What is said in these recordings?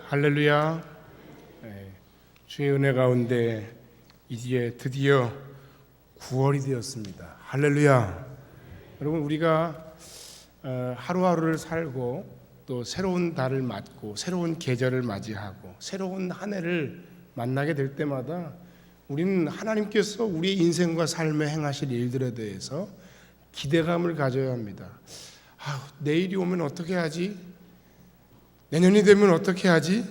할렐루야. 주의 은혜 가운데 이제 드디어 9월이 되었습니다. 할렐루야. 여러분, 우리가 하루하루를 살고 또 새로운 달을 맞고 새로운 계절을 맞이하고 새로운 한 해를 만나게 될 때마다 우리는 하나님께서 우리의 인생과 삶에 행하실 일들에 대해서 기대감을 가져야 합니다. 내일이 오면 어떻게 하지? 내년이 되면 어떻게 하지?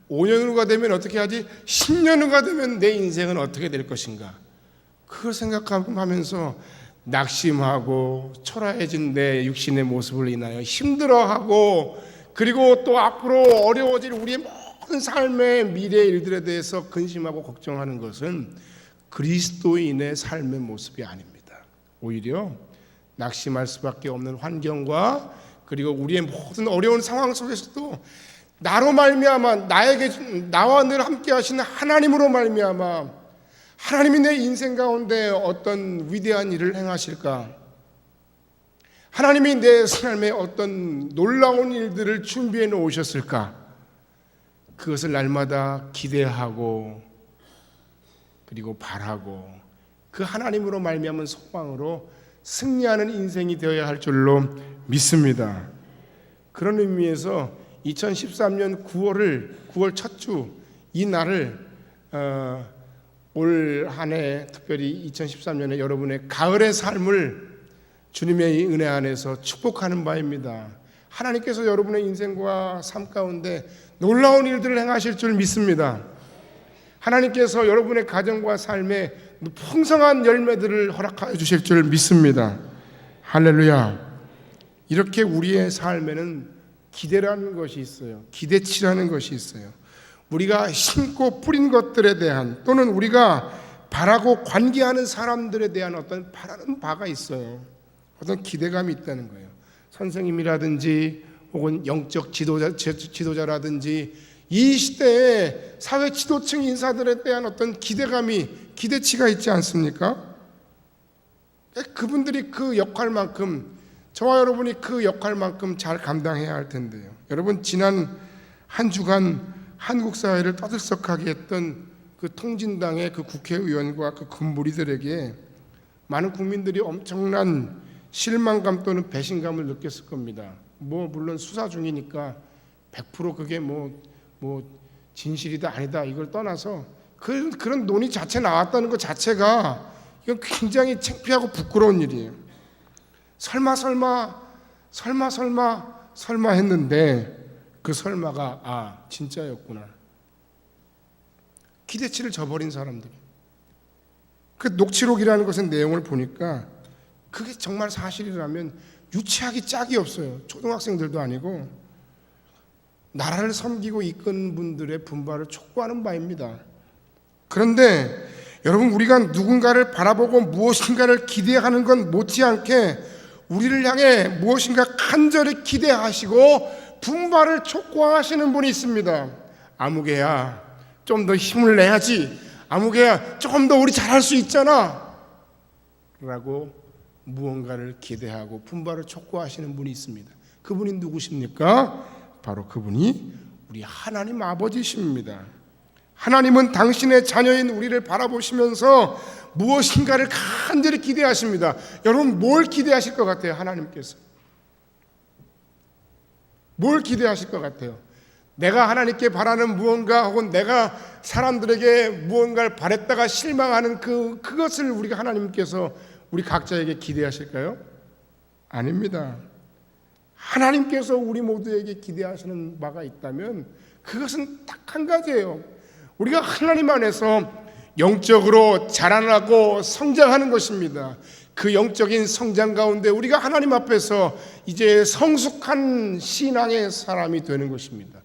5년 후가 되면 어떻게 하지? 10년 후가 되면 내 인생은 어떻게 될 것인가? 그걸 생각하면서 낙심하고 초라해진 내 육신의 모습을 인하여 힘들어하고, 그리고 또 앞으로 어려워질 우리의 모든 삶의 미래 일들에 대해서 근심하고 걱정하는 것은 그리스도인의 삶의 모습이 아닙니다. 오히려 낙심할 수밖에 없는 환경과 그리고 우리의 모든 어려운 상황 속에서도 나로 말미암아 나와 늘 함께 하시는 하나님으로 말미암아 하나님이 내 인생 가운데 어떤 위대한 일을 행하실까, 하나님이 내 삶에 어떤 놀라운 일들을 준비해 놓으셨을까, 그것을 날마다 기대하고 그리고 바라고 그 하나님으로 말미암은 소망으로 승리하는 인생이 되어야 할 줄로 믿습니다. 그런 의미에서 2013년 9월 첫 주 이 날을 올 한 해 특별히 2013년에 여러분의 가을의 삶을 주님의 은혜 안에서 축복하는 바입니다. 하나님께서 여러분의 인생과 삶 가운데 놀라운 일들을 행하실 줄 믿습니다. 하나님께서 여러분의 가정과 삶에 풍성한 열매들을 허락하여 주실 줄 믿습니다. 할렐루야. 이렇게 우리의 삶에는 기대라는 것이 있어요. 기대치라는 것이 있어요. 우리가 심고 뿌린 것들에 대한, 또는 우리가 바라고 관계하는 사람들에 대한 어떤 바라는 바가 있어요. 어떤 기대감이 있다는 거예요. 선생님이라든지 혹은 영적 지도자라든지 이 시대에 사회 지도층 인사들에 대한 어떤 기대치가 있지 않습니까? 그분들이 그 역할만큼, 저와 여러분이 그 역할만큼 잘 감당해야 할 텐데요. 여러분, 지난 한 주간 한국 사회를 떠들썩하게 했던 그 통진당의 그 국회의원과 그 군부리들에게 많은 국민들이 엄청난 실망감 또는 배신감을 느꼈을 겁니다. 물론 수사 중이니까 100% 그게 진실이다 아니다 이걸 떠나서 그런 논의 자체 나왔다는 것 자체가 이건 굉장히 창피하고 부끄러운 일이에요. 설마 했는데 그 설마가 진짜였구나. 기대치를 저버린 사람들이. 그 녹취록이라는 것의 내용을 보니까 그게 정말 사실이라면 유치하기 짝이 없어요. 초등학생들도 아니고 나라를 섬기고 이끄는 분들의 분발을 촉구하는 바입니다. 그런데 여러분, 우리가 누군가를 바라보고 무엇인가를 기대하는 건 못지않게 우리를 향해 무엇인가 간절히 기대하시고 분발을 촉구하시는 분이 있습니다. 아무개야, 좀 더 힘을 내야지. 아무개야, 조금 더 우리 잘할 수 있잖아 라고 무언가를 기대하고 분발을 촉구하시는 분이 있습니다. 그분이 누구십니까? 바로 그분이 우리 하나님 아버지십니다. 하나님은 당신의 자녀인 우리를 바라보시면서 무엇인가를 간절히 기대하십니다. 여러분, 뭘 기대하실 것 같아요? 하나님께서 뭘 기대하실 것 같아요? 내가 하나님께 바라는 무언가, 혹은 내가 사람들에게 무언가를 바랬다가 실망하는 그것을 우리가 하나님께서 우리 각자에게 기대하실까요? 아닙니다. 하나님께서 우리 모두에게 기대하시는 바가 있다면 그것은 딱 한 가지예요. 우리가 하나님 안에서 영적으로 자라나고 성장하는 것입니다. 그 영적인 성장 가운데 우리가 하나님 앞에서 이제 성숙한 신앙의 사람이 되는 것입니다.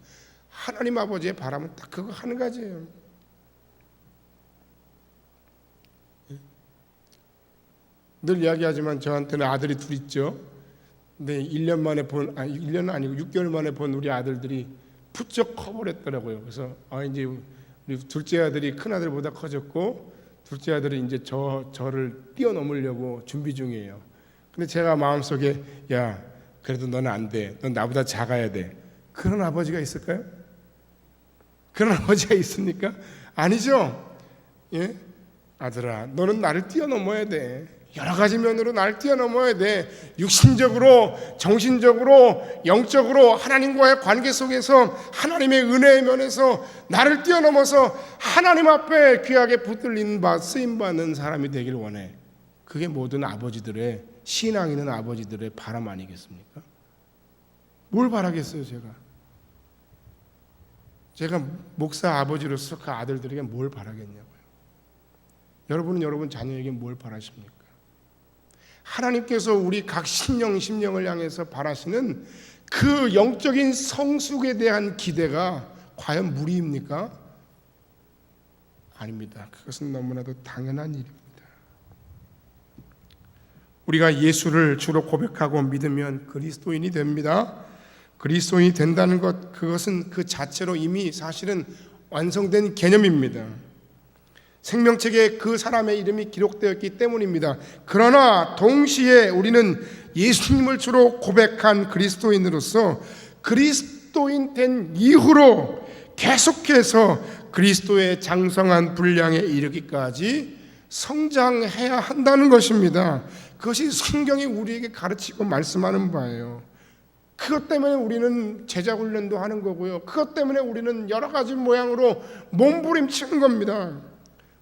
하나님 아버지의 바람은 딱 그거 한 가지예요. 늘 이야기하지만 저한테는 아들이 둘 있죠. 근데 1년 만에 1년은 아니고 6개월 만에 본 우리 아들들이 부쩍 커버렸더라고요. 그래서 이제 우리 둘째 아들이 큰 아들보다 커졌고, 둘째 아들은 이제 저를 뛰어넘으려고 준비 중이에요. 근데 제가 마음속에, 야, 그래도 너는 안 돼. 넌 나보다 작아야 돼. 그런 아버지가 있을까요? 그런 아버지가 있습니까? 아니죠. 예? 아들아, 너는 나를 뛰어넘어야 돼. 여러 가지 면으로 나를 뛰어넘어야 돼. 육신적으로, 정신적으로, 영적으로 하나님과의 관계 속에서 하나님의 은혜의 면에서 나를 뛰어넘어서 하나님 앞에 귀하게 붙들린 바 쓰임받는 사람이 되기를 원해. 그게 모든 아버지들의, 신앙 있는 아버지들의 바람 아니겠습니까? 뭘 바라겠어요, 제가 목사 아버지로서 그 아들들에게 뭘 바라겠냐고요. 여러분은 여러분 자녀에게 뭘 바라십니까? 하나님께서 우리 각 심령을 향해서 바라시는 그 영적인 성숙에 대한 기대가 과연 무리입니까? 아닙니다. 그것은 너무나도 당연한 일입니다. 우리가 예수를 주로 고백하고 믿으면 그리스도인이 됩니다. 그리스도인이 된다는 것, 그것은 그 자체로 이미 사실은 완성된 개념입니다. 생명책에 그 사람의 이름이 기록되었기 때문입니다. 그러나 동시에 우리는 예수님을 주로 고백한 그리스도인으로서 그리스도인 된 이후로 계속해서 그리스도의 장성한 분량에 이르기까지 성장해야 한다는 것입니다. 그것이 성경이 우리에게 가르치고 말씀하는 바예요. 그것 때문에 우리는 제자 훈련도 하는 거고요. 그것 때문에 우리는 여러 가지 모양으로 몸부림치는 겁니다.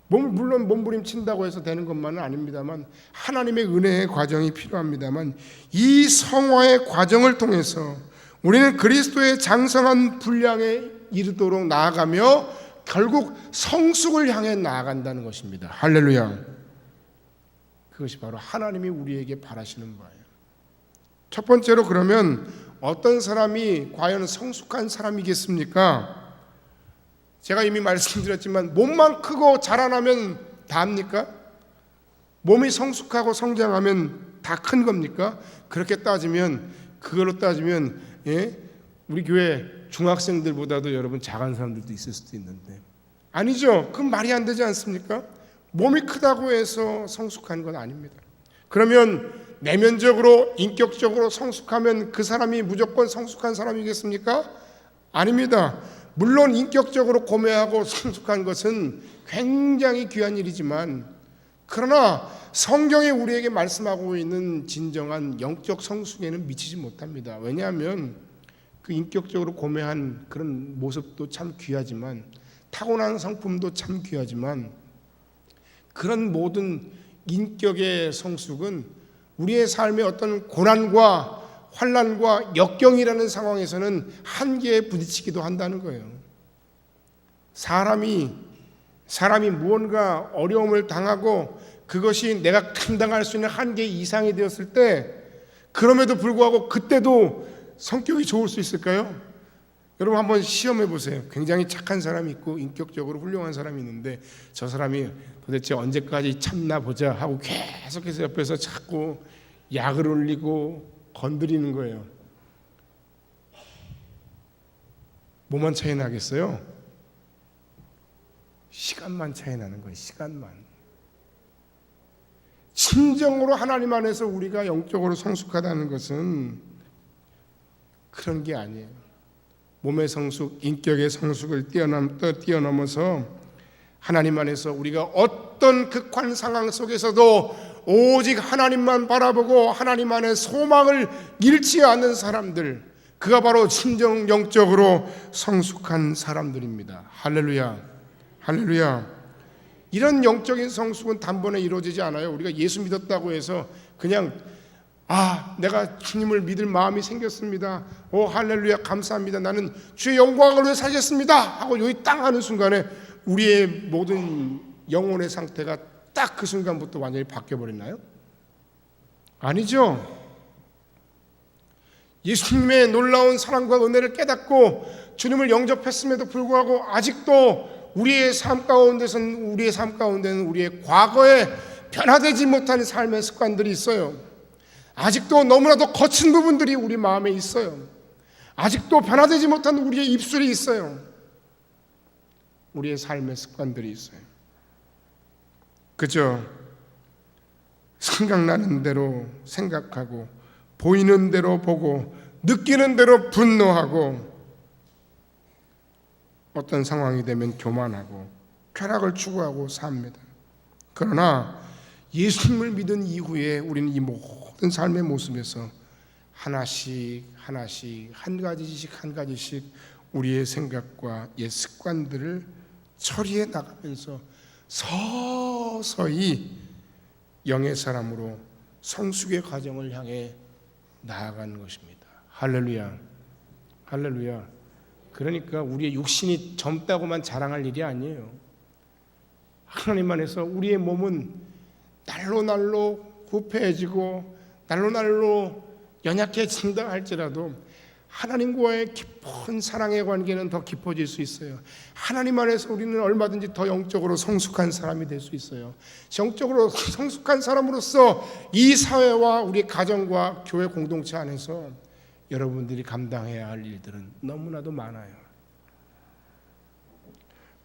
물론 몸부림친다고 해서 되는 것만은 아닙니다만 하나님의 은혜의 과정이 필요합니다만 이 성화의 과정을 통해서 우리는 그리스도의 장성한 분량에 이르도록 나아가며 결국 성숙을 향해 나아간다는 것입니다. 할렐루야. 그것이 바로 하나님이 우리에게 바라시는 바예요. 첫 번째로 그러면 어떤 사람이 과연 성숙한 사람이겠습니까? 제가 이미 말씀드렸지만 몸만 크고 자라나면 다입니까? 몸이 성숙하고 성장하면 다 큰 겁니까? 그렇게 따지면 그걸로 따지면 우리 교회 중학생들보다도 여러분 작은 사람들도 있을 수도 있는데 아니죠. 그건 말이 안 되지 않습니까? 몸이 크다고 해서 성숙한 건 아닙니다. 그러면 내면적으로 인격적으로 성숙하면 그 사람이 무조건 성숙한 사람이겠습니까? 아닙니다. 물론 인격적으로 고매하고 성숙한 것은 굉장히 귀한 일이지만 그러나 성경이 우리에게 말씀하고 있는 진정한 영적 성숙에는 미치지 못합니다. 왜냐하면 그 인격적으로 고매한 그런 모습도 참 귀하지만 타고난 성품도 참 귀하지만 그런 모든 인격의 성숙은 우리의 삶의 어떤 고난과 환난과 역경이라는 상황에서는 한계에 부딪히기도 한다는 거예요. 사람이 무언가 어려움을 당하고 그것이 내가 감당할 수 있는 한계 이상이 되었을 때 그럼에도 불구하고 그때도 성격이 좋을 수 있을까요? 여러분 한번 시험해 보세요. 굉장히 착한 사람이 있고 인격적으로 훌륭한 사람이 있는데 저 사람이 도대체 언제까지 참나 보자 하고 계속해서 옆에서 자꾸 약을 올리고 건드리는 거예요. 뭐만 차이 나겠어요? 시간만 차이 나는 거예요. 시간만. 진정으로 하나님 안에서 우리가 영적으로 성숙하다는 것은 그런 게 아니에요. 몸의 성숙, 인격의 성숙을 뛰어넘어서 하나님 안에서 우리가 어떤 극한 상황 속에서도 오직 하나님만 바라보고 하나님 안에 소망을 잃지 않는 사람들, 그가 바로 진정 영적으로 성숙한 사람들입니다. 할렐루야, 할렐루야. 이런 영적인 성숙은 단번에 이루어지지 않아요. 우리가 예수 믿었다고 해서 그냥 내가 주님을 믿을 마음이 생겼습니다. 오 할렐루야 감사합니다. 나는 주의 영광을 위해 살겠습니다 하고 여기 땅 하는 순간에 우리의 모든 영혼의 상태가 딱 그 순간부터 완전히 바뀌어버렸나요? 아니죠. 예수님의 놀라운 사랑과 은혜를 깨닫고 주님을 영접했음에도 불구하고 아직도 우리의 삶 가운데는 우리의 과거에 변화되지 못한 삶의 습관들이 있어요. 아직도 너무나도 거친 부분들이 우리 마음에 있어요. 아직도 변화되지 못한 우리의 입술이 있어요. 우리의 삶의 습관들이 있어요. 그저 생각나는 대로 생각하고 보이는 대로 보고 느끼는 대로 분노하고 어떤 상황이 되면 교만하고 쾌락을 추구하고 삽니다. 그러나 예수님을 믿은 이후에 우리는 이 모든 삶의 모습에서 하나씩 한 가지씩 우리의 생각과 옛 습관들을 처리해 나가면서 서서히 영의 사람으로 성숙의 과정을 향해 나아가는 것입니다. 할렐루야. 할렐루야. 그러니까 우리의 육신이 젊다고만 자랑할 일이 아니에요. 하나님 안에서 우리의 몸은 날로 부패해지고 날로 연약해진다 할지라도 하나님과의 깊은 사랑의 관계는 더 깊어질 수 있어요. 하나님 안에서 우리는 얼마든지 더 영적으로 성숙한 사람이 될 수 있어요. 영적으로 성숙한 사람으로서 이 사회와 우리 가정과 교회 공동체 안에서 여러분들이 감당해야 할 일들은 너무나도 많아요.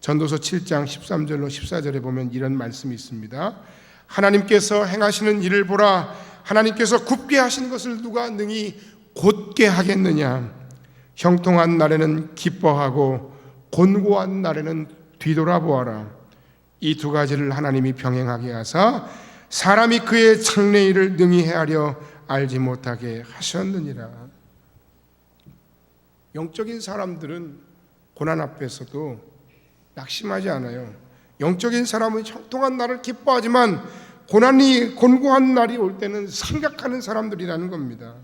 전도서 7장 13절로 14절에 보면 이런 말씀이 있습니다. 하나님께서 행하시는 일을 보라. 하나님께서 굽게 하신 것을 누가 능히 곧게 하겠느냐. 형통한 날에는 기뻐하고 곤고한 날에는 뒤돌아보아라. 이 두 가지를 하나님이 병행하게 하사 사람이 그의 장래일을 능히 헤아려 알지 못하게 하셨느니라. 영적인 사람들은 고난 앞에서도 낙심하지 않아요. 영적인 사람은 형통한 날을 기뻐하지만 곤고한 날이 올 때는 생각하는 사람들이라는 겁니다.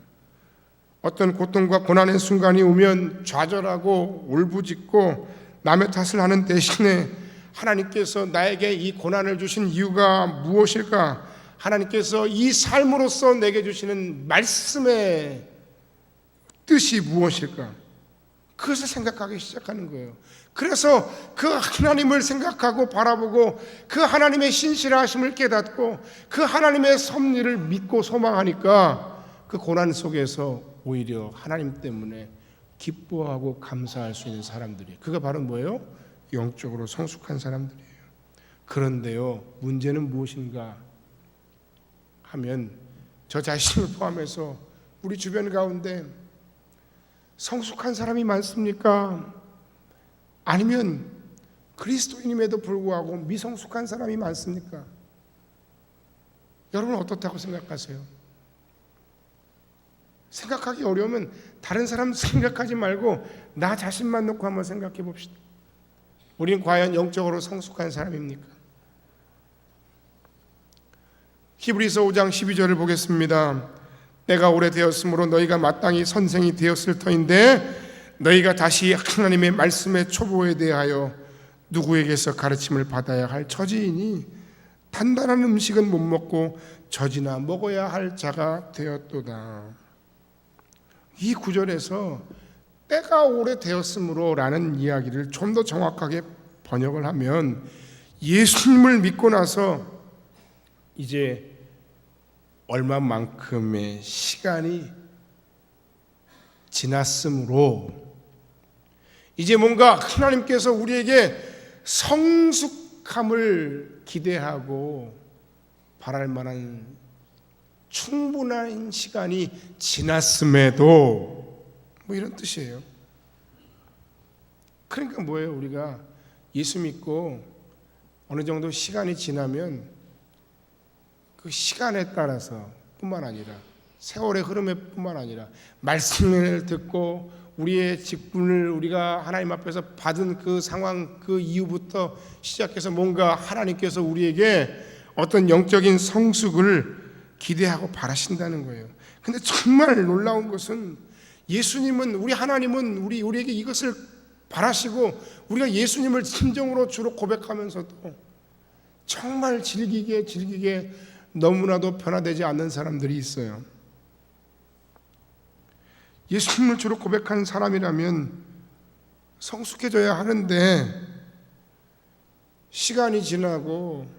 어떤 고통과 고난의 순간이 오면 좌절하고 울부짖고 남의 탓을 하는 대신에 하나님께서 나에게 이 고난을 주신 이유가 무엇일까? 하나님께서 이 삶으로서 내게 주시는 말씀의 뜻이 무엇일까? 그것을 생각하기 시작하는 거예요. 그래서 그 하나님을 생각하고 바라보고 그 하나님의 신실하심을 깨닫고 그 하나님의 섭리를 믿고 소망하니까 그 고난 속에서 오히려 하나님 때문에 기뻐하고 감사할 수 있는 사람들이, 그가 바로 뭐예요? 영적으로 성숙한 사람들이에요. 그런데요, 문제는 무엇인가 하면 저 자신을 포함해서 우리 주변 가운데 성숙한 사람이 많습니까? 아니면 그리스도인임에도 불구하고 미성숙한 사람이 많습니까? 여러분은 어떻다고 생각하세요? 생각하기 어려우면 다른 사람 생각하지 말고 나 자신만 놓고 한번 생각해 봅시다. 우리는 과연 영적으로 성숙한 사람입니까? 히브리서 5장 12절을 보겠습니다. 때가 오래되었으므로 너희가 마땅히 선생이 되었을 터인데 너희가 다시 하나님의 말씀의 초보에 대하여 누구에게서 가르침을 받아야 할 처지이니 단단한 음식은 못 먹고 젖이나 먹어야 할 자가 되었도다. 이 구절에서 때가 오래되었으므로 라는 이야기를 좀 더 정확하게 번역을 하면 예수님을 믿고 나서 이제 얼마만큼의 시간이 지났으므로 이제 뭔가 하나님께서 우리에게 성숙함을 기대하고 바랄 만한 충분한 시간이 지났음에도 뭐 이런 뜻이에요. 그러니까 뭐예요? 우리가 예수 믿고 어느 정도 시간이 지나면 그 시간에 따라서 뿐만 아니라 세월의 흐름에 뿐만 아니라 말씀을 듣고 우리의 직분을 우리가 하나님 앞에서 받은 그 상황 그 이후부터 시작해서 뭔가 하나님께서 우리에게 어떤 영적인 성숙을 기대하고 바라신다는 거예요. 근데 정말 놀라운 것은 예수님은 우리 하나님은 우리에게 이것을 바라시고 우리가 예수님을 진정으로 주로 고백하면서도 정말 즐기게 너무나도 변화되지 않는 사람들이 있어요. 예수님을 주로 고백하는 사람이라면 성숙해져야 하는데 시간이 지나고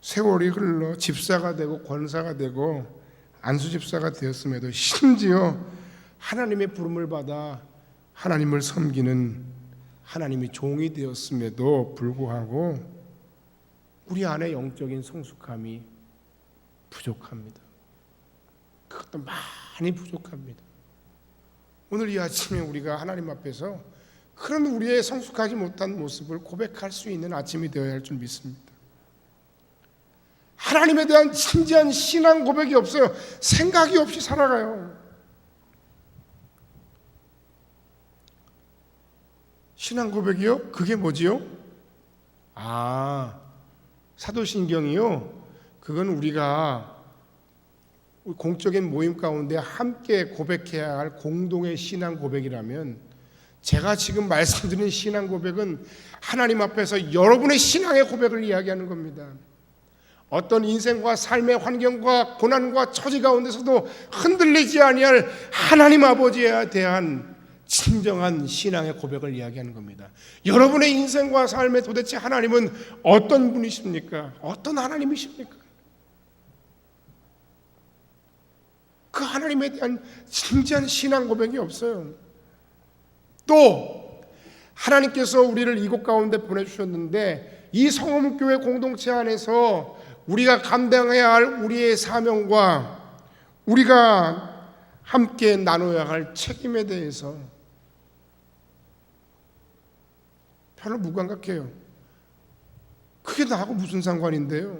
세월이 흘러 집사가 되고 권사가 되고 안수집사가 되었음에도 심지어 하나님의 부름을 받아 하나님을 섬기는 하나님의 종이 되었음에도 불구하고 우리 안에 영적인 성숙함이 부족합니다. 그것도 많이 부족합니다. 오늘 이 아침에 우리가 하나님 앞에서 그런 우리의 성숙하지 못한 모습을 고백할 수 있는 아침이 되어야 할 줄 믿습니다. 하나님에 대한 진지한 신앙 고백이 없어요. 생각이 없이 살아가요. 신앙 고백이요? 그게 뭐지요? 사도신경이요? 그건 우리가 공적인 모임 가운데 함께 고백해야 할 공동의 신앙 고백이라면, 제가 지금 말씀드린 신앙 고백은 하나님 앞에서 여러분의 신앙의 고백을 이야기하는 겁니다. 어떤 인생과 삶의 환경과 고난과 처지 가운데서도 흔들리지 아니할 하나님 아버지에 대한 진정한 신앙의 고백을 이야기하는 겁니다. 여러분의 인생과 삶에 도대체 하나님은 어떤 분이십니까? 어떤 하나님이십니까? 그 하나님에 대한 진지한 신앙 고백이 없어요. 또 하나님께서 우리를 이곳 가운데 보내주셨는데, 이 성험교회 공동체 안에서 우리가 감당해야 할 우리의 사명과 우리가 함께 나눠야 할 책임에 대해서 별로 무감각해요. 그게 나하고 무슨 상관인데요?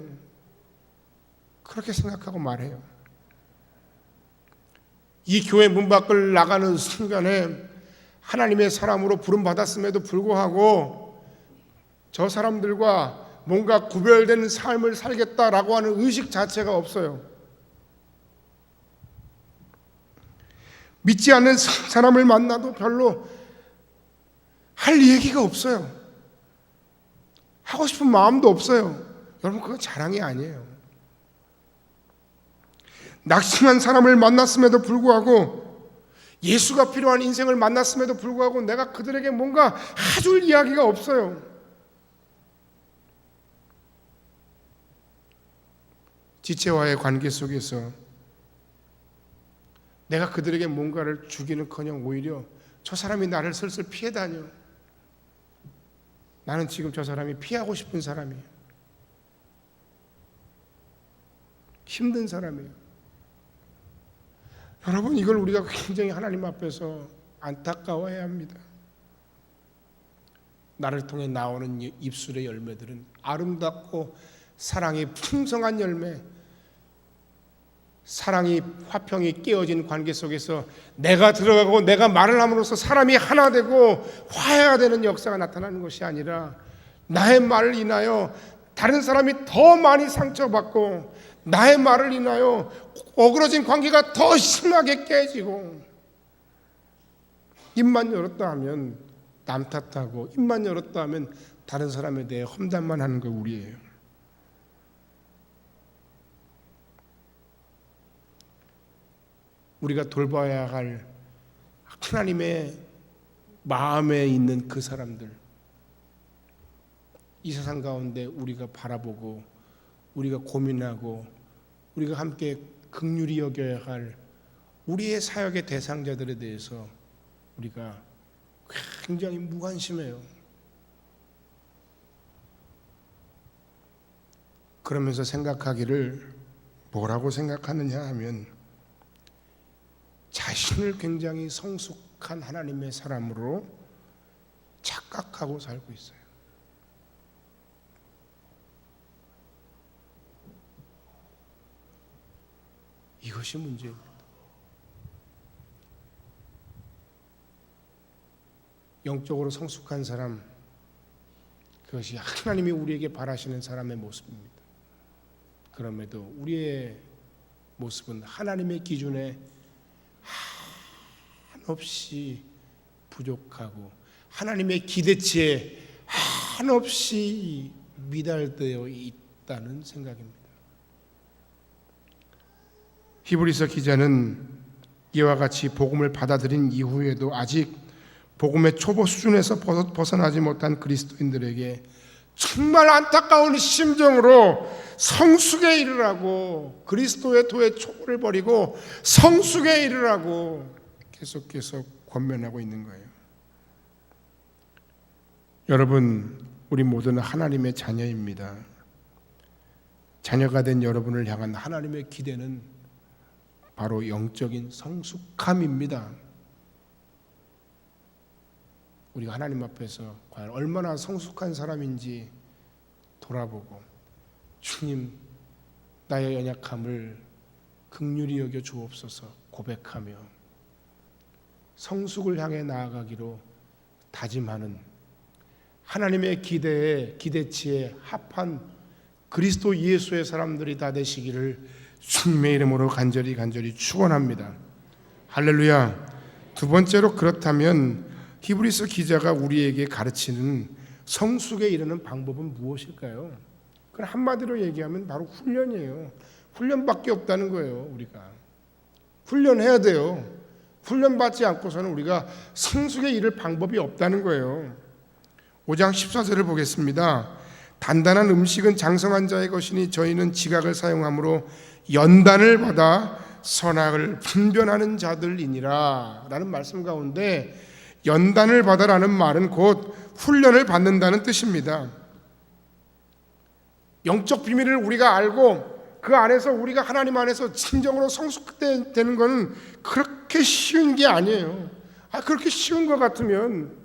그렇게 생각하고 말해요. 이 교회 문 밖을 나가는 순간에 하나님의 사람으로 부름받았음에도 불구하고 저 사람들과 뭔가 구별된 삶을 살겠다라고 하는 의식 자체가 없어요. 믿지 않는 사람을 만나도 별로 할 얘기가 없어요. 하고 싶은 마음도 없어요. 여러분, 그건 자랑이 아니에요. 낙심한 사람을 만났음에도 불구하고, 예수가 필요한 인생을 만났음에도 불구하고 내가 그들에게 뭔가 해줄 이야기가 없어요. 지체와의 관계 속에서 내가 그들에게 뭔가를 주기는커녕 오히려 저 사람이 나를 슬슬 피해 다녀. 나는 지금 저 사람이 피하고 싶은 사람이에요. 힘든 사람이에요. 여러분, 이걸 우리가 굉장히 하나님 앞에서 안타까워해야 합니다. 나를 통해 나오는 입술의 열매들은 아름답고 사랑이 풍성한 열매, 사랑이 화평이 깨어진 관계 속에서 내가 들어가고 내가 말을 함으로써 사람이 하나 되고 화해가 되는 역사가 나타나는 것이 아니라, 나의 말을 인하여 다른 사람이 더 많이 상처받고, 나의 말을 인하여 어그러진 관계가 더 심하게 깨지고, 입만 열었다 하면 남 탓하고, 입만 열었다 하면 다른 사람에 대해 험담만 하는 거 우리예요. 우리가 돌봐야 할 하나님의 마음에 있는 그 사람들, 이 세상 가운데 우리가 바라보고 우리가 고민하고 우리가 함께 긍휼히 여겨야 할 우리의 사역의 대상자들에 대해서 우리가 굉장히 무관심해요. 그러면서 생각하기를, 뭐라고 생각하느냐 하면, 자신을 굉장히 성숙한 하나님의 사람으로 착각하고 살고 있어요. 이것이 문제입니다. 영적으로 성숙한 사람, 그것이 하나님이 우리에게 바라시는 사람의 모습입니다. 그럼에도 우리의 모습은 하나님의 기준에 한없이 부족하고 하나님의 기대치에 한없이 미달되어 있다는 생각입니다. 히브리서 기자는 이와 같이 복음을 받아들인 이후에도 아직 복음의 초보 수준에서 벗어나지 못한 그리스도인들에게 정말 안타까운 심정으로 성숙에 이르라고, 그리스도의 도의 초보를 버리고 성숙에 이르라고 계속해서 권면하고 있는 거예요. 여러분, 우리 모두는 하나님의 자녀입니다. 자녀가 된 여러분을 향한 하나님의 기대는 바로 영적인 성숙함입니다. 우리가 하나님 앞에서 과연 얼마나 성숙한 사람인지 돌아보고 주님 나의 연약함을 긍휼히 여겨 주옵소서 고백하며 성숙을 향해 나아가기로 다짐하는 하나님의 기대치에 합한 그리스도 예수의 사람들이 다 되시기를 주님의 이름으로 간절히 축원합니다. 할렐루야. 두 번째로, 그렇다면 히브리서 기자가 우리에게 가르치는 성숙에 이르는 방법은 무엇일까요? 그건 한마디로 얘기하면 바로 훈련이에요. 훈련밖에 없다는 거예요. 우리가 훈련해야 돼요. 훈련받지 않고서는 우리가 성숙에 이를 방법이 없다는 거예요. 5장 14절을 보겠습니다. 단단한 음식은 장성한 자의 것이니 저희는 지각을 사용함으로 연단을 받아 선악을 분별하는 자들이니라 라는 말씀 가운데 연단을 받아라는 말은 곧 훈련을 받는다는 뜻입니다. 영적 비밀을 우리가 알고 그 안에서 우리가 하나님 안에서 진정으로 성숙되는 것은 그렇게 쉬운 게 아니에요. 그렇게 쉬운 것 같으면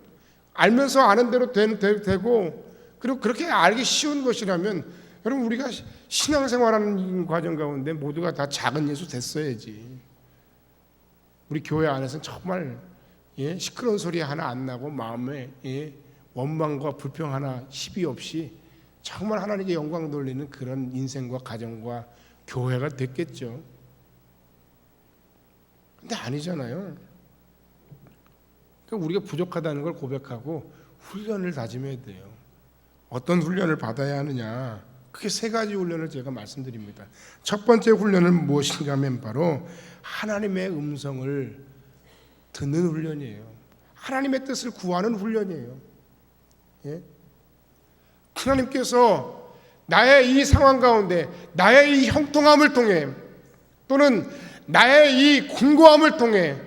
알면서 아는 대로 되고, 그리고 그렇게 알기 쉬운 것이라면 여러분 우리가 신앙생활하는 과정 가운데 모두가 다 작은 예수 됐어야지. 우리 교회 안에서는 정말 시끄러운 소리 하나 안 나고 마음에 원망과 불평 하나 시비 없이 정말 하나님께 영광 돌리는 그런 인생과 가정과 교회가 됐겠죠. 근데 아니잖아요. 그러니까 우리가 부족하다는 걸 고백하고 훈련을 다짐해야 돼요. 어떤 훈련을 받아야 하느냐? 크게 세 가지 훈련을 제가 말씀드립니다. 첫 번째 훈련은 무엇인가 하면 바로 하나님의 음성을 듣는 훈련이에요. 하나님의 뜻을 구하는 훈련이에요. 하나님께서 나의 이 상황 가운데, 나의 이 형통함을 통해, 또는 나의 이 공고함을 통해,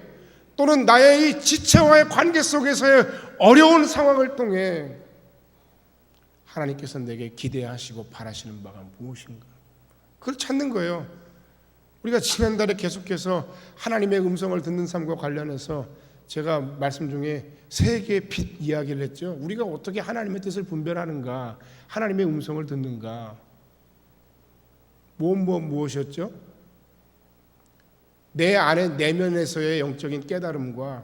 또는 나의 이 지체와의 관계 속에서의 어려운 상황을 통해 하나님께서 내게 기대하시고 바라시는 바가 무엇인가? 그걸 찾는 거예요. 우리가 지난달에 계속해서 하나님의 음성을 듣는 삶과 관련해서 제가 말씀 중에 세 개의 빛 이야기를 했죠. 우리가 어떻게 하나님의 뜻을 분별하는가, 하나님의 음성을 듣는가. 무엇이었죠? 내 안에 내면에서의 영적인 깨달음과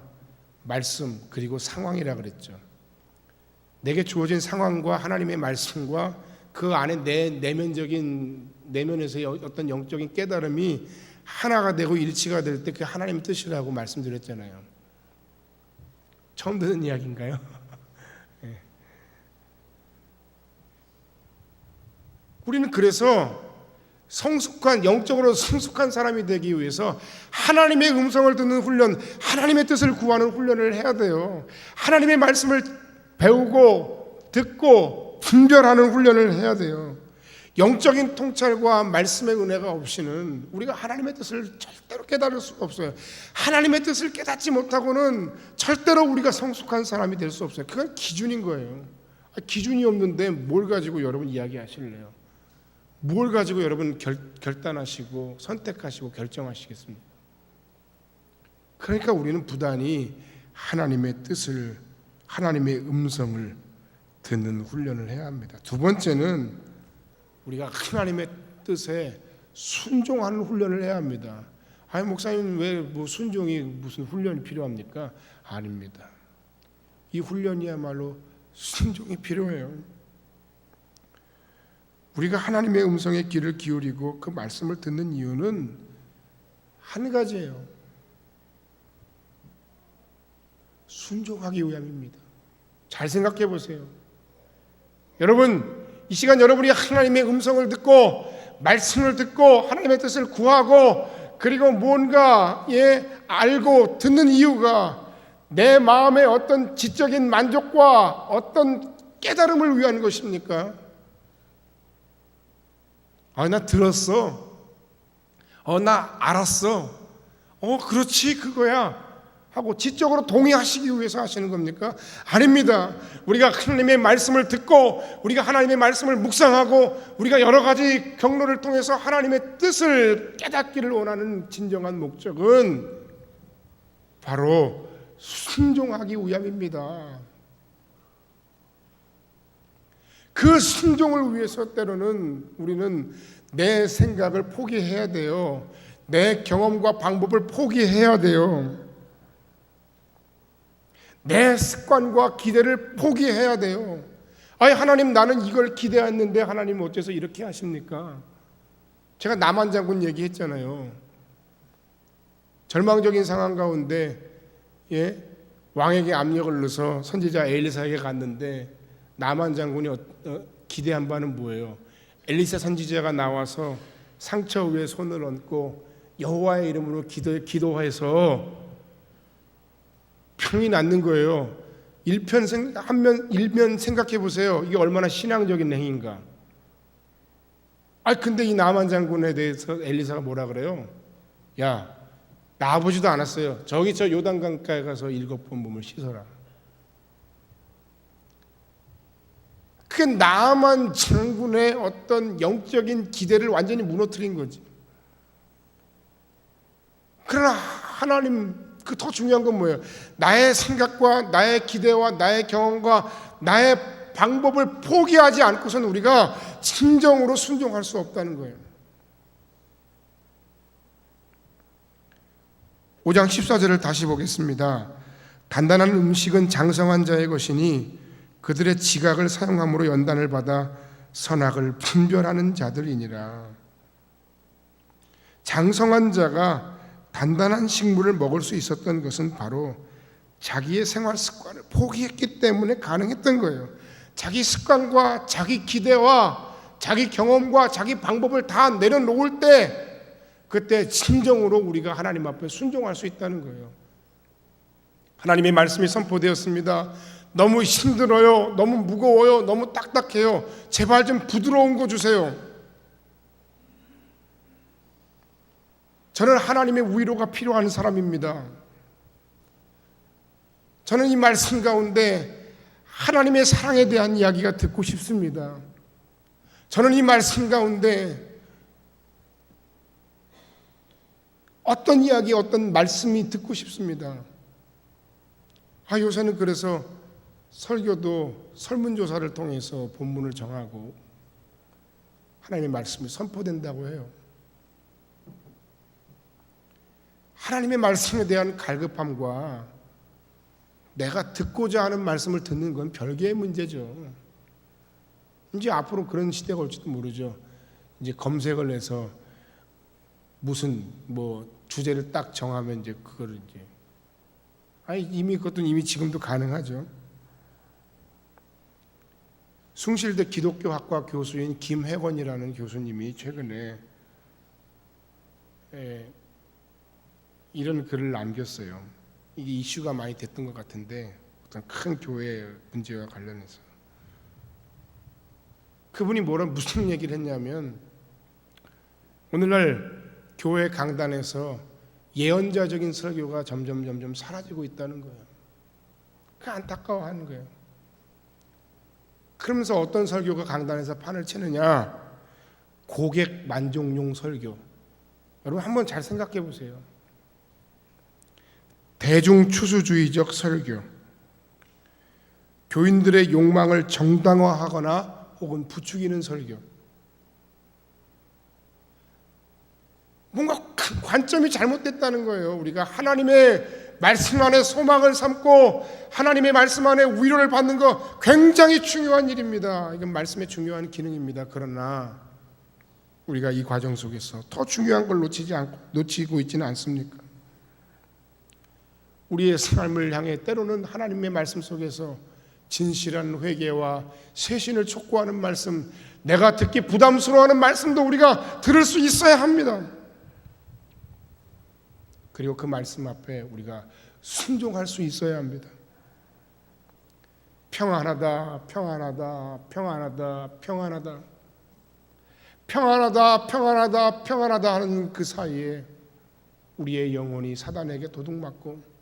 말씀, 그리고 상황이라 그랬죠. 내게 주어진 상황과 하나님의 말씀과 그 안에 내 내면에서의 어떤 영적인 깨달음이 하나가 되고 일치가 될 때 그게 하나님의 뜻이라고 말씀드렸잖아요. 처음 듣는 이야기인가요? 네. 우리는 그래서 영적으로 성숙한 사람이 되기 위해서 하나님의 음성을 듣는 훈련, 하나님의 뜻을 구하는 훈련을 해야 돼요. 하나님의 말씀을 배우고 듣고 분별하는 훈련을 해야 돼요. 영적인 통찰과 말씀의 은혜가 없이는 우리가 하나님의 뜻을 절대로 깨달을 수가 없어요. 하나님의 뜻을 깨닫지 못하고는 절대로 우리가 성숙한 사람이 될 수 없어요. 그건 기준인 거예요. 기준이 없는데 뭘 가지고 여러분 이야기하실래요? 뭘 가지고 여러분 결단하시고 선택하시고 결정하시겠습니까? 그러니까 우리는 부단히 하나님의 뜻을, 하나님의 음성을 듣는 훈련을 해야 합니다. 두 번째는 우리가 하나님의 뜻에 순종하는 훈련을 해야 합니다. 아니 목사님 왜 순종이 무슨 훈련이 필요합니까? 아닙니다. 이 훈련이야말로 순종이 필요해요. 우리가 하나님의 음성에 귀를 기울이고 그 말씀을 듣는 이유는 한 가지예요. 순종하기 위함입니다. 잘 생각해 보세요. 여러분, 이 시간 여러분이 하나님의 음성을 듣고 말씀을 듣고 하나님의 뜻을 구하고 그리고 뭔가 알고 듣는 이유가 내 마음의 어떤 지적인 만족과 어떤 깨달음을 위한 것입니까? 나 들었어. 나 알았어. 그렇지 그거야 하고 지적으로 동의하시기 위해서 하시는 겁니까? 아닙니다. 우리가 하나님의 말씀을 듣고 우리가 하나님의 말씀을 묵상하고 우리가 여러 가지 경로를 통해서 하나님의 뜻을 깨닫기를 원하는 진정한 목적은 바로 순종하기 위함입니다. 그 순종을 위해서 때로는 우리는 내 생각을 포기해야 돼요. 내 경험과 방법을 포기해야 돼요. 내 습관과 기대를 포기해야 돼요. 아니, 하나님, 나는 이걸 기대했는데 하나님 어째서 이렇게 하십니까? 제가 남한 장군 얘기했잖아요. 절망적인 상황 가운데 왕에게 압력을 넣어서 선지자 엘리사에게 갔는데 남한 장군이 기대한 바는 뭐예요? 엘리사 선지자가 나와서 상처 위에 손을 얹고 여호와의 이름으로 기도해서 평이 낫는 거예요. 일면 생각해 보세요. 이게 얼마나 신앙적인 행위인가. 근데 이 남한 장군에 대해서 엘리사가 뭐라 그래요? 야, 나아보지도 않았어요. 저기 저 요단강가에 가서 7번 몸을 씻어라. 그게 남한 장군의 어떤 영적인 기대를 완전히 무너뜨린 거지. 그러나 하나님, 그 더 중요한 건 뭐예요? 나의 생각과 나의 기대와 나의 경험과 나의 방법을 포기하지 않고서는 우리가 진정으로 순종할 수 없다는 거예요. 5장 14절을 다시 보겠습니다. 단단한 음식은 장성한 자의 것이니 그들의 지각을 사용함으로 연단을 받아 선악을 분별하는 자들이니라. 장성한 자가 단단한 식물을 먹을 수 있었던 것은 바로 자기의 생활 습관을 포기했기 때문에 가능했던 거예요. 자기 습관과 자기 기대와 자기 경험과 자기 방법을 다 내려놓을 때, 그때 진정으로 우리가 하나님 앞에 순종할 수 있다는 거예요. 하나님의 말씀이 선포되었습니다. 너무 힘들어요, 너무 무거워요, 너무 딱딱해요, 제발 좀 부드러운 거 주세요. 저는 하나님의 위로가 필요한 사람입니다. 저는 이 말씀 가운데 하나님의 사랑에 대한 이야기가 듣고 싶습니다. 저는 이 말씀 가운데 어떤 이야기, 어떤 말씀이 듣고 싶습니다. 요새는 그래서 설교도 설문조사를 통해서 본문을 정하고 하나님의 말씀이 선포된다고 해요. 하나님의 말씀에 대한 갈급함과 내가 듣고자 하는 말씀을 듣는 건 별개의 문제죠. 이제 앞으로 그런 시대가 올지도 모르죠. 이제 검색을 해서 무슨 주제를 딱 정하면 이제 그거를 이제 이미 그것도 이미 지금도 가능하죠. 숭실대 기독교학과 교수인 김혜건이라는 교수님이 최근에 이런 글을 남겼어요. 이게 이슈가 많이 됐던 것 같은데 어떤 큰 교회 문제와 관련해서 그분이 무슨 얘기를 했냐면, 오늘날 교회 강단에서 예언자적인 설교가 점점 사라지고 있다는 거예요. 그 안타까워하는 거예요. 그러면서 어떤 설교가 강단에서 판을 치느냐? 고객 만족용 설교. 여러분 한번 잘 생각해 보세요. 대중 추수주의적 설교, 교인들의 욕망을 정당화하거나 혹은 부추기는 설교. 뭔가 관점이 잘못됐다는 거예요. 우리가 하나님의 말씀 안에 소망을 삼고 하나님의 말씀 안에 위로를 받는 거 굉장히 중요한 일입니다. 이건 말씀의 중요한 기능입니다. 그러나 우리가 이 과정 속에서 더 중요한 걸 놓치고 있지는 않습니까? 우리의 삶을 향해 때로는 하나님의 말씀 속에서 진실한 회개와 쇄신을 촉구하는 말씀, 내가 듣기 부담스러워하는 말씀도 우리가 들을 수 있어야 합니다. 그리고 그 말씀 앞에 우리가 순종할 수 있어야 합니다. 평안하다, 평안하다, 평안하다, 평안하다, 평안하다, 평안하다, 평안하다 하는 그 사이에 우리의 영혼이 사단에게 도둑맞고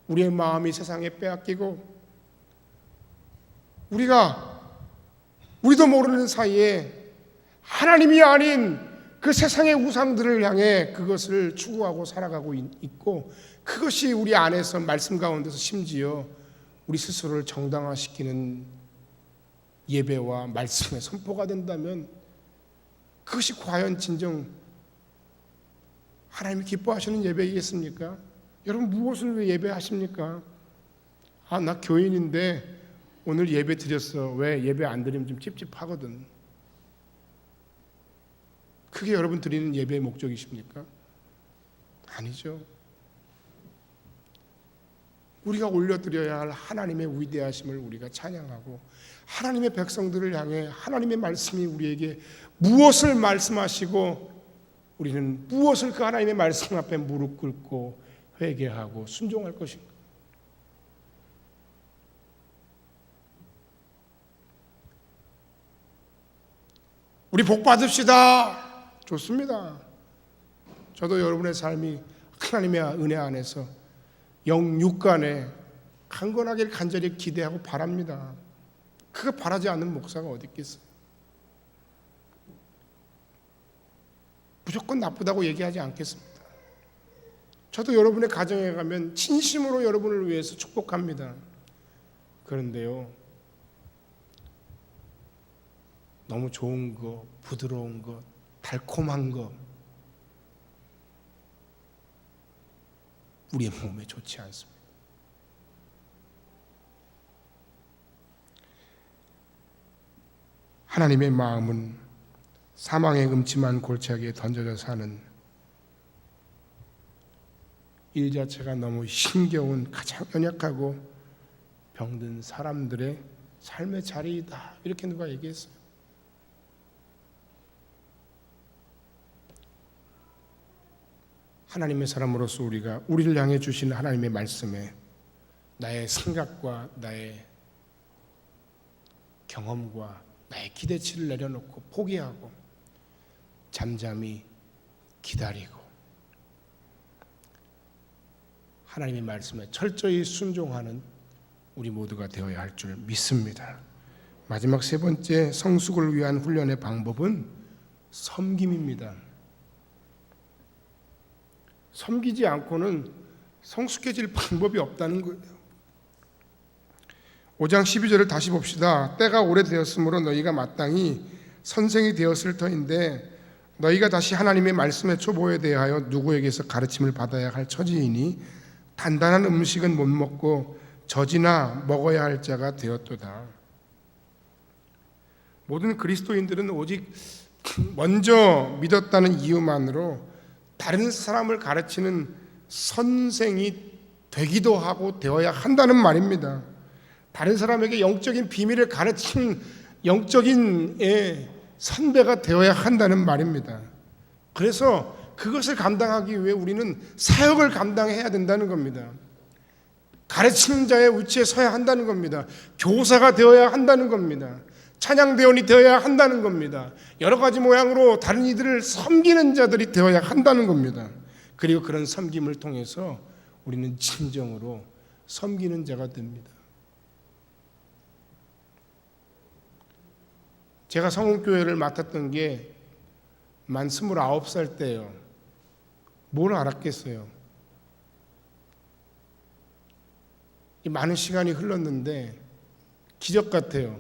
우리의 마음이 세상에 빼앗기고 우리도 모르는 사이에 하나님이 아닌 그 세상의 우상들을 향해 그것을 추구하고 살아가고 있고, 그것이 우리 안에서 말씀 가운데서 심지어 우리 스스로를 정당화시키는 예배와 말씀의 선포가 된다면 그것이 과연 진정 하나님이 기뻐하시는 예배이겠습니까? 여러분 무엇을 왜 예배하십니까? 나 교인인데 오늘 예배 드렸어. 왜 예배 안 드리면 좀 찝찝하거든. 그게 여러분 드리는 예배의 목적이십니까? 아니죠. 우리가 올려드려야 할 하나님의 위대하심을 우리가 찬양하고 하나님의 백성들을 향해 하나님의 말씀이 우리에게 무엇을 말씀하시고 우리는 무엇을 그 하나님의 말씀 앞에 무릎 꿇고 회개하고 순종할 것인가? 우리 복 받읍시다. 좋습니다. 저도 여러분의 삶이 하나님의 은혜 안에서 영육간에 강건하게 간절히 기대하고 바랍니다. 그거 바라지 않는 목사가 어디 있겠어요? 무조건 나쁘다고 얘기하지 않겠습니다. 저도 여러분의 가정에 가면 진심으로 여러분을 위해서 축복합니다. 그런데요, 너무 좋은 거, 부드러운 거, 달콤한 거 우리의 몸에 좋지 않습니다. 하나님의 마음은 사망의 음침한 골짜기에 던져져 사는 일 자체가 너무 힘겨운 가장 연약하고 병든 사람들의 삶의 자리이다. 이렇게 누가 얘기했어요. 하나님의 사람으로서 우리가 우리를 향해 주신 하나님의 말씀에 나의 생각과 나의 경험과 나의 기대치를 내려놓고 포기하고 잠잠히 기다리고 하나님의 말씀에 철저히 순종하는 우리 모두가 되어야 할 줄 믿습니다. 마지막 세 번째 성숙을 위한 훈련의 방법은 섬김입니다. 섬기지 않고는 성숙해질 방법이 없다는 거예요. 5장 12절을 다시 봅시다. 때가 오래되었으므로 너희가 마땅히 선생이 되었을 터인데 너희가 다시 하나님의 말씀의 초보에 대하여 누구에게서 가르침을 받아야 할 처지이니 단단한 음식은 못 먹고 젖이나 먹어야 할 자가 되었도다. 모든 그리스도인들은 오직 먼저 믿었다는 이유만으로 다른 사람을 가르치는 선생이 되기도 하고 되어야 한다는 말입니다. 다른 사람에게 영적인 비밀을 가르치는 영적인 선배가 되어야 한다는 말입니다. 그래서 그것을 감당하기 위해 우리는 사역을 감당해야 된다는 겁니다. 가르치는 자의 위치에 서야 한다는 겁니다. 교사가 되어야 한다는 겁니다. 찬양대원이 되어야 한다는 겁니다. 여러 가지 모양으로 다른 이들을 섬기는 자들이 되어야 한다는 겁니다. 그리고 그런 섬김을 통해서 우리는 진정으로 섬기는 자가 됩니다. 제가 성흥교회를 맡았던 게 만 29살 때예요. 뭘 알았겠어요. 많은 시간이 흘렀는데 기적 같아요.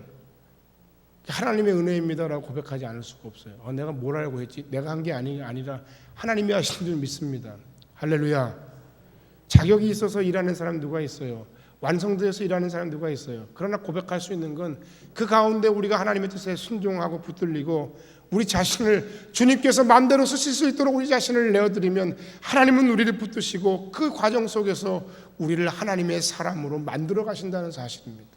하나님의 은혜입니다라고 고백하지 않을 수가 없어요. 내가 뭘 알고 했지? 내가 한 게 아니라 하나님이 하신 줄 믿습니다. 할렐루야. 자격이 있어서 일하는 사람 누가 있어요? 완성되어서 일하는 사람 누가 있어요? 그러나 고백할 수 있는 건 그 가운데 우리가 하나님의 뜻에 순종하고 붙들리고 우리 자신을 주님께서 마음대로 쓰실 수 있도록 우리 자신을 내어드리면 하나님은 우리를 붙드시고 그 과정 속에서 우리를 하나님의 사람으로 만들어 가신다는 사실입니다.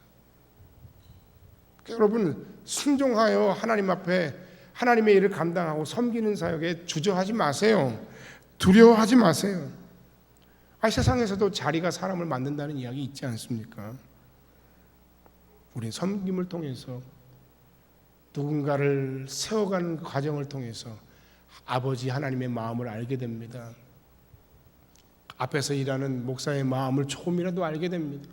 여러분 순종하여 하나님 앞에 하나님의 일을 감당하고 섬기는 사역에 주저하지 마세요. 두려워하지 마세요. 세상에서도 자리가 사람을 만든다는 이야기 있지 않습니까? 우리 섬김을 통해서 누군가를 세워가는 과정을 통해서 아버지 하나님의 마음을 알게 됩니다. 앞에서 일하는 목사의 마음을 조금이라도 알게 됩니다.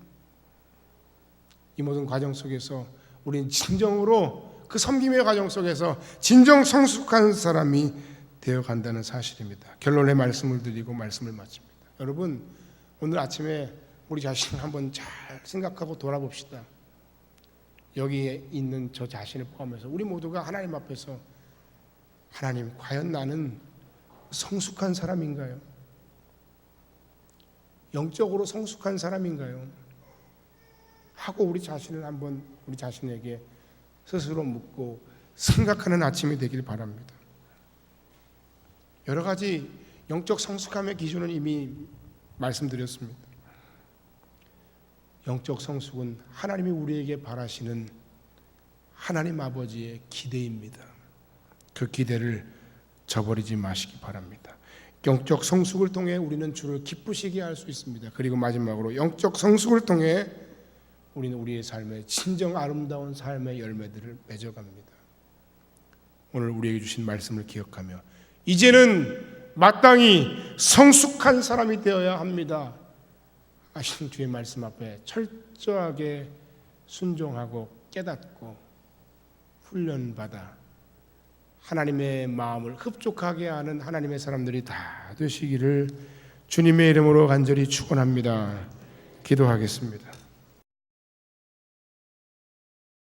이 모든 과정 속에서 우리는 진정으로 그 섬김의 과정 속에서 진정 성숙한 사람이 되어간다는 사실입니다. 결론의 말씀을 드리고 말씀을 마칩니다. 여러분 오늘 아침에 우리 자신을 한번 잘 생각하고 돌아봅시다. 여기에 있는 저 자신을 포함해서 우리 모두가 하나님 앞에서 하나님, 과연 나는 성숙한 사람인가요? 영적으로 성숙한 사람인가요? 하고 우리 자신을 한번 우리 자신에게 스스로 묻고 생각하는 아침이 되길 바랍니다. 여러 가지 영적 성숙함의 기준은 이미 말씀드렸습니다. 영적 성숙은 하나님이 우리에게 바라시는 하나님 아버지의 기대입니다. 그 기대를 저버리지 마시기 바랍니다. 영적 성숙을 통해 우리는 주를 기쁘시게 할 수 있습니다. 그리고 마지막으로 영적 성숙을 통해 우리는 우리의 삶에 진정 아름다운 삶의 열매들을 맺어갑니다. 오늘 우리에게 주신 말씀을 기억하며 이제는 마땅히 성숙한 사람이 되어야 합니다 하신 주의 말씀 앞에 철저하게 순종하고 깨닫고 훈련받아 하나님의 마음을 흡족하게 하는 하나님의 사람들이 다 되시기를 주님의 이름으로 간절히 축원합니다. 기도하겠습니다.